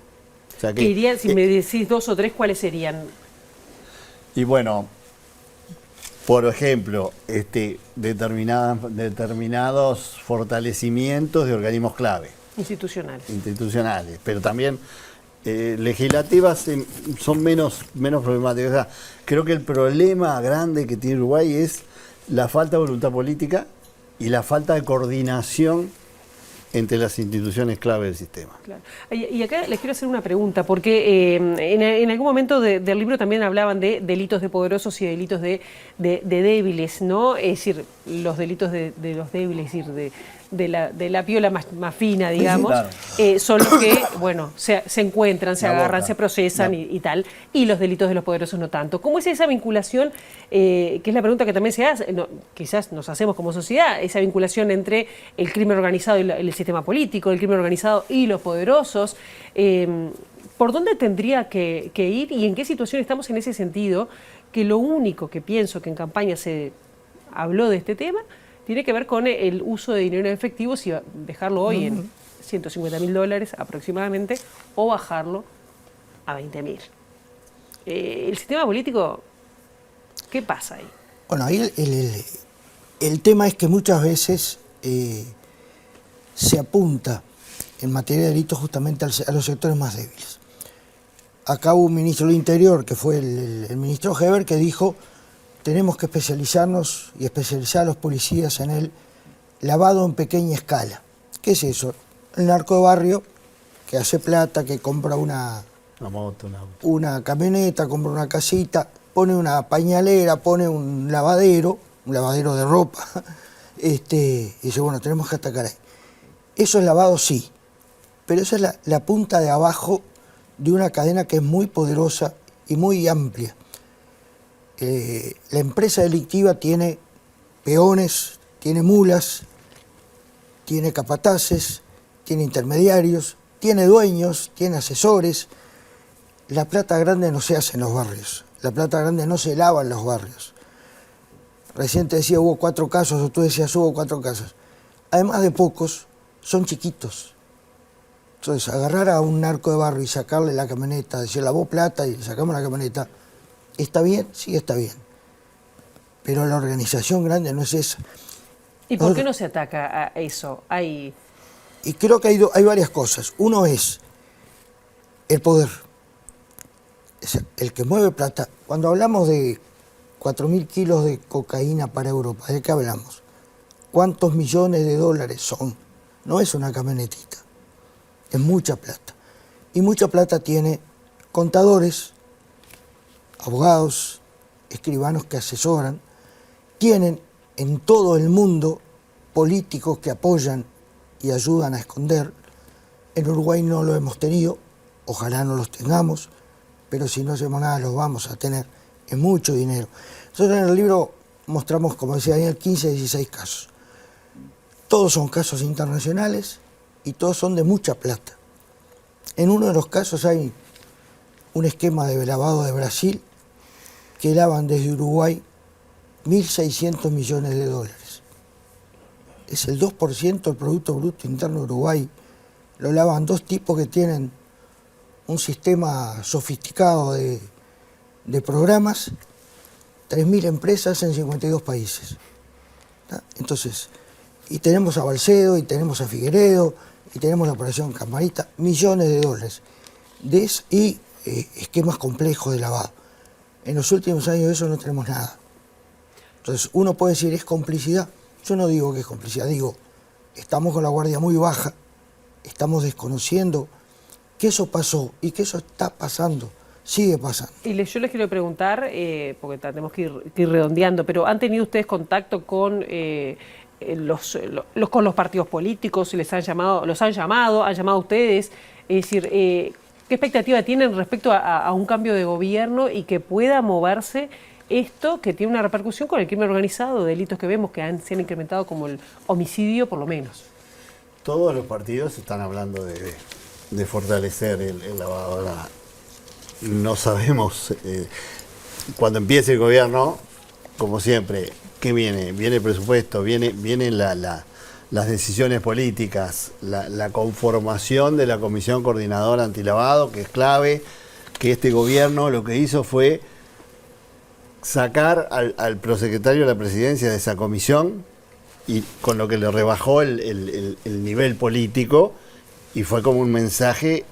O sea que, irían, si me decís 2 o 3, ¿cuáles serían? Y bueno, por ejemplo, determinados fortalecimientos de organismos clave. Institucionales. Pero también legislativas son menos problemáticas. O sea, creo que el problema grande que tiene Uruguay es la falta de voluntad política y la falta de coordinación entre las instituciones clave del sistema. Claro. Y acá les quiero hacer una pregunta, porque en algún momento del libro también hablaban de delitos de poderosos y delitos de débiles, ¿no? Es decir, los delitos de los débiles, es decir, de la piola más fina, digamos, sí, claro. Son los que, bueno, se encuentran, se agarran, se procesan y tal, y los delitos de los poderosos no tanto. ¿Cómo es esa vinculación, que es la pregunta que también se hace, quizás nos hacemos como sociedad, esa vinculación entre el crimen organizado y el sistema político, el crimen organizado y los poderosos? ¿Por dónde tendría que ir y en qué situación estamos en ese sentido? Que lo único que pienso que en campaña se habló de este tema tiene que ver con el uso de dinero en efectivo, si dejarlo hoy en $150.000 aproximadamente o bajarlo a 20.000. El sistema político, ¿qué pasa ahí? Bueno, ahí el tema es que muchas veces se apunta en materia de delitos justamente a los sectores más débiles. Acá hubo un ministro del Interior, que fue el ministro Heber, que dijo: tenemos que especializarnos y especializar a los policías en el lavado en pequeña escala. ¿Qué es eso? El narco de barrio que hace plata, que compra una moto, una camioneta, compra una casita, pone una pañalera, pone un lavadero de ropa, y dice, bueno, tenemos que atacar ahí. Eso es lavado, sí, pero esa es la punta de abajo de una cadena que es muy poderosa y muy amplia. La empresa delictiva tiene peones, tiene mulas, tiene capataces, tiene intermediarios, tiene dueños, tiene asesores. La plata grande no se hace en los barrios, la plata grande no se lava en los barrios. Recién te decía, hubo 4 casos, o tú decías, hubo 4 casos. Además de pocos, son chiquitos. Entonces, agarrar a un narco de barrio y sacarle la camioneta, decir, lavó plata y sacamos la camioneta, ¿está bien? Sí, está bien. Pero la organización grande no es esa. ¿Y por qué no se ataca a eso? Y creo que hay varias cosas. Uno es el poder. Es el que mueve plata. Cuando hablamos de 4.000 kilos de cocaína para Europa, ¿de qué hablamos? ¿Cuántos millones de dólares son? No es una camionetita. Es mucha plata. Y mucha plata tiene contadores, abogados, escribanos que asesoran, tienen en todo el mundo políticos que apoyan y ayudan a esconder. En Uruguay no lo hemos tenido, ojalá no los tengamos, pero si no hacemos nada los vamos a tener. Es mucho dinero. Nosotros en el libro mostramos, como decía Daniel, 15, 16 casos. Todos son casos internacionales y todos son de mucha plata. En uno de los casos hay un esquema de lavado de Brasil que lavan desde Uruguay 1.600 millones de dólares. Es el 2% del Producto Bruto Interno de Uruguay. Lo lavan 2 tipos que tienen un sistema sofisticado de programas, 3.000 empresas en 52 países. Entonces, y tenemos a Balcedo, y tenemos a Figueredo, y tenemos la operación Camarita, millones de dólares. Y esquemas complejos de lavado. En los últimos años de eso no tenemos nada. Entonces, uno puede decir, ¿es complicidad? Yo no digo que es complicidad, digo, estamos con la guardia muy baja, estamos desconociendo que eso pasó y que eso está pasando, sigue pasando. Y yo les quiero preguntar, porque tenemos que ir redondeando, pero ¿han tenido ustedes contacto con con los partidos políticos? ¿Les han llamado, los han llamado a ustedes? Es decir, ¿qué expectativa tienen respecto a un cambio de gobierno y que pueda moverse esto que tiene una repercusión con el crimen organizado, delitos que vemos que se han incrementado como el homicidio por lo menos? Todos los partidos están hablando de fortalecer el lavado. Ahora, no sabemos, cuando empiece el gobierno, como siempre, ¿qué viene? Viene el presupuesto, vienen las decisiones políticas, la conformación de la Comisión Coordinadora Antilavado, que es clave, que este gobierno lo que hizo fue sacar al prosecretario de la presidencia de esa comisión, y con lo que le rebajó el nivel político, y fue como un mensaje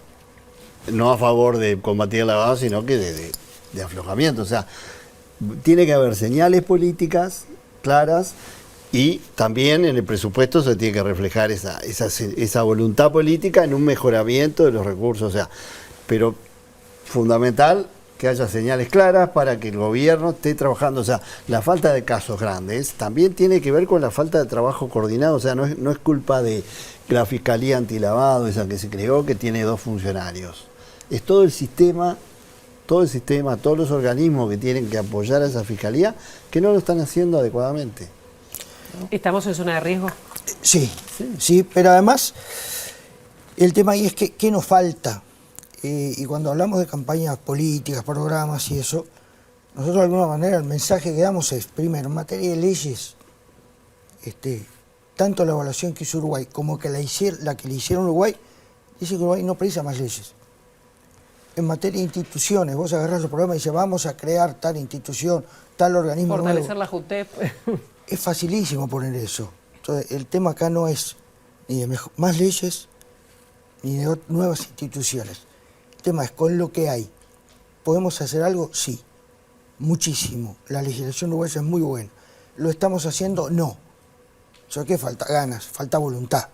no a favor de combatir el lavado, sino que de aflojamiento. O sea, tiene que haber señales políticas claras y también en el presupuesto se tiene que reflejar esa voluntad política en un mejoramiento de los recursos. O sea, pero fundamental que haya señales claras para que el gobierno esté trabajando. O sea, la falta de casos grandes también tiene que ver con la falta de trabajo coordinado. O sea, no es culpa de la Fiscalía Antilavado, esa que se creó, que tiene 2 funcionarios. Es todo el sistema, todos los organismos que tienen que apoyar a esa Fiscalía, que no lo están haciendo adecuadamente. ¿Estamos en zona de riesgo? Sí, pero además el tema ahí es que ¿qué nos falta? Y cuando hablamos de campañas políticas, programas y eso, nosotros de alguna manera el mensaje que damos es, primero, en materia de leyes, tanto la evaluación que hizo Uruguay como que la que le hicieron Uruguay, dice que Uruguay no precisa más leyes. En materia de instituciones, vos agarrás los programas y dices, vamos a crear tal institución, tal organismo nuevo. Fortalecer la JUTEP. Es facilísimo poner eso. Entonces, el tema acá no es ni de más leyes, ni de nuevas instituciones. El tema es con lo que hay. ¿Podemos hacer algo? Sí, muchísimo. La legislación uruguaya es muy buena. ¿Lo estamos haciendo? No. O sea, ¿qué falta? Ganas, falta voluntad.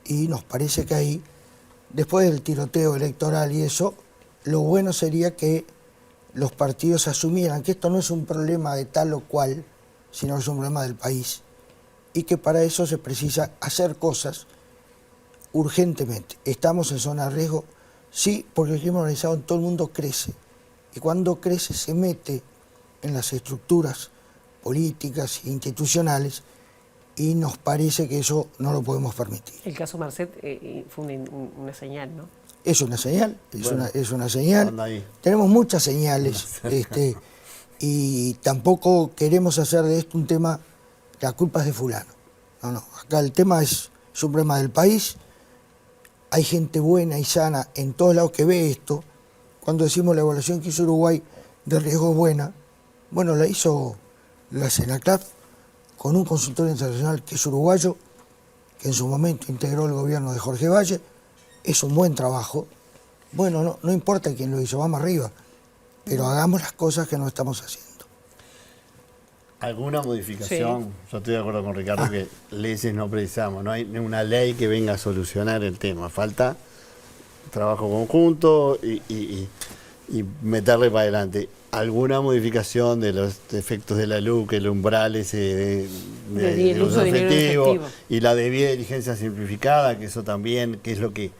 Y nos parece que ahí, después del tiroteo electoral y eso, lo bueno sería que los partidos asumieran que esto no es un problema de tal o cual, sino que es un problema del país. Y que para eso se precisa hacer cosas urgentemente. ¿Estamos en zona de riesgo? Sí, porque el crimen organizado en todo el mundo crece. Y cuando crece se mete en las estructuras políticas e institucionales y nos parece que eso no lo podemos permitir. El caso Marcet fue una señal, ¿no? Es una señal, Bueno, es una señal. anda ahí. Tenemos muchas señales y tampoco queremos hacer de esto un tema, la culpa es de fulano. No, acá el tema es un problema del país. Hay gente buena y sana en todos lados que ve esto. Cuando decimos la evaluación que hizo Uruguay de riesgo es buena, bueno, la hizo la CENACLAF con un consultor internacional que es uruguayo, que en su momento integró el gobierno de Jorge Valle. Es un buen trabajo. Bueno, no importa quién lo hizo, vamos arriba, pero hagamos las cosas que no estamos haciendo. ¿Alguna modificación? Sí. Yo estoy de acuerdo con Ricardo que leyes no precisamos, no hay una ley que venga a solucionar el tema, falta trabajo conjunto y meterle para adelante. ¿Alguna modificación de los efectos de la luz, que el umbral ese de uso efectivo y la debida diligencia simplificada, que eso también, que es lo que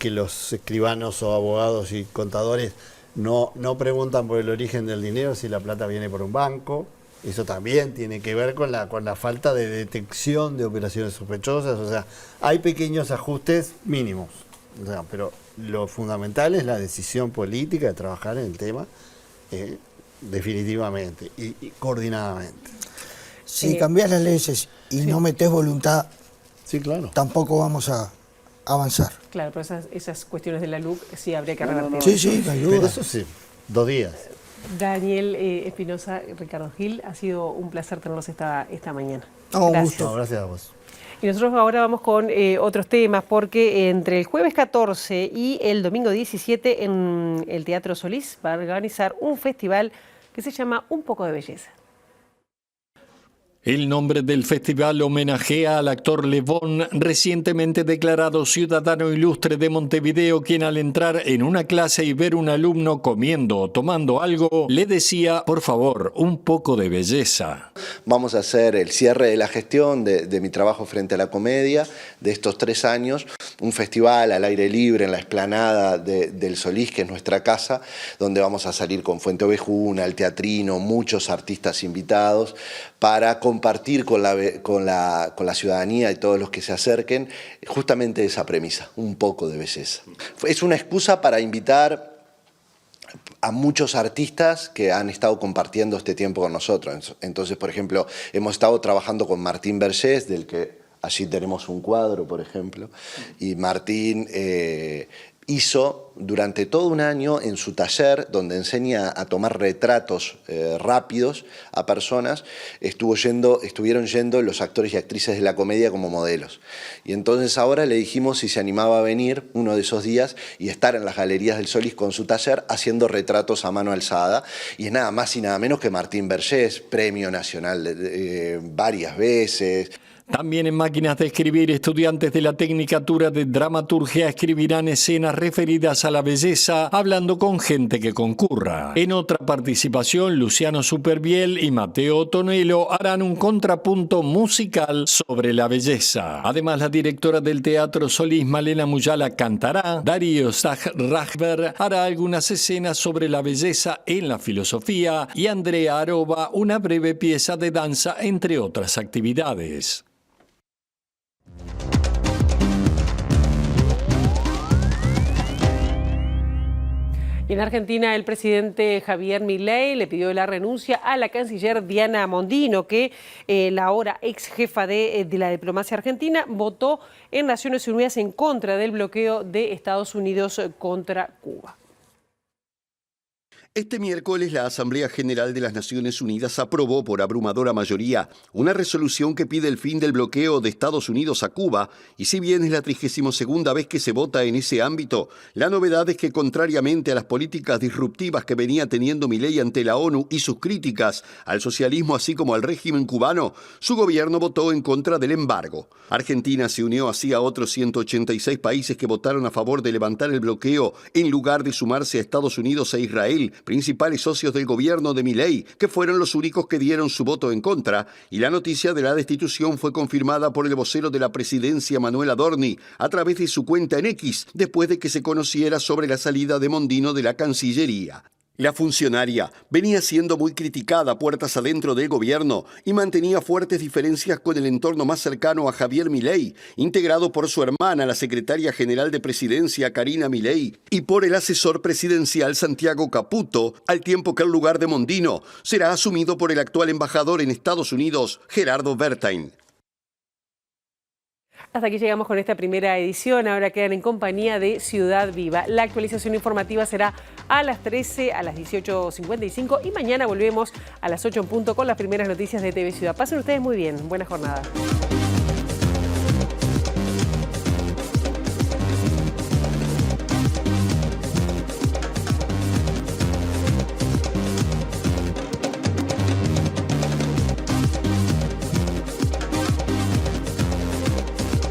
los escribanos o abogados y contadores no preguntan por el origen del dinero, si la plata viene por un banco? Eso también tiene que ver con la falta de detección de operaciones sospechosas. O sea, hay pequeños ajustes mínimos, o sea, pero lo fundamental es la decisión política de trabajar en el tema definitivamente y coordinadamente. Si cambias las leyes y no metes voluntad, claro, tampoco vamos a avanzar. Claro, pero esas cuestiones de la LUC sí habría que revertir. Sí, me ayuda. Pero eso sí, 2 días. Daniel Espinosa, Ricardo Gil, ha sido un placer tenerlos esta mañana. Gracias. Gusto. Gracias a vos. Y nosotros ahora vamos con otros temas, porque entre el jueves 14 y el domingo 17 en el Teatro Solís va a organizar un festival que se llama Un poco de belleza. El nombre del festival homenajea al actor Lebón, recientemente declarado ciudadano ilustre de Montevideo, quien al entrar en una clase y ver un alumno comiendo o tomando algo, le decía, por favor, un poco de belleza. Vamos a hacer el cierre de la gestión de mi trabajo frente a la comedia de estos 3 años, un festival al aire libre en la explanada del Solís, que es nuestra casa, donde vamos a salir con Fuente Ovejuna, el Teatrino, muchos artistas invitados, para compartir con la ciudadanía y todos los que se acerquen justamente esa premisa, un poco de belleza. Es una excusa para invitar a muchos artistas que han estado compartiendo este tiempo con nosotros. Entonces, por ejemplo, hemos estado trabajando con Martín Vergés, del que allí tenemos un cuadro, por ejemplo, y Martín hizo durante todo un año en su taller, donde enseña a tomar retratos rápidos a personas, estuvieron yendo los actores y actrices de la comedia como modelos. Y entonces ahora le dijimos si se animaba a venir uno de esos días y estar en las galerías del Solís con su taller haciendo retratos a mano alzada. Y es nada más y nada menos que Martín Vergés, premio nacional varias veces. También en Máquinas de Escribir, estudiantes de la Tecnicatura de Dramaturgia escribirán escenas referidas a la belleza, hablando con gente que concurra. En otra participación, Luciano Superbiel y Mateo Tonelo harán un contrapunto musical sobre la belleza. Además, la directora del Teatro Solís, Malena Muyala, cantará. Darío Zach-Rajber hará algunas escenas sobre la belleza en la filosofía y Andrea Aroba una breve pieza de danza, entre otras actividades. En Argentina, el presidente Javier Milei le pidió la renuncia a la canciller Diana Mondino, que la ahora ex jefa de la diplomacia argentina votó en Naciones Unidas en contra del bloqueo de Estados Unidos contra Cuba. Este miércoles, la Asamblea General de las Naciones Unidas aprobó por abrumadora mayoría una resolución que pide el fin del bloqueo de Estados Unidos a Cuba, y si bien es la 32ª vez que se vota en ese ámbito, la novedad es que, contrariamente a las políticas disruptivas que venía teniendo Milei ante la ONU y sus críticas al socialismo así como al régimen cubano, su gobierno votó en contra del embargo. Argentina se unió así a otros 186 países que votaron a favor de levantar el bloqueo en lugar de sumarse a Estados Unidos e Israel, principales socios del gobierno de Milei, que fueron los únicos que dieron su voto en contra, y la noticia de la destitución fue confirmada por el vocero de la presidencia, Manuel Adorni, a través de su cuenta en X, después de que se conociera sobre la salida de Mondino de la Cancillería. La funcionaria venía siendo muy criticada puertas adentro del gobierno y mantenía fuertes diferencias con el entorno más cercano a Javier Milei, integrado por su hermana, la secretaria general de Presidencia, Karina Milei, y por el asesor presidencial, Santiago Caputo, al tiempo que el lugar de Mondino será asumido por el actual embajador en Estados Unidos, Gerardo Bertain. Hasta aquí llegamos con esta primera edición. Ahora quedan en compañía de Ciudad Viva. La actualización informativa será a las 13, a las 18:55 y mañana volvemos a las 8 en punto con las primeras noticias de TV Ciudad. Pasen ustedes muy bien. Buena jornada.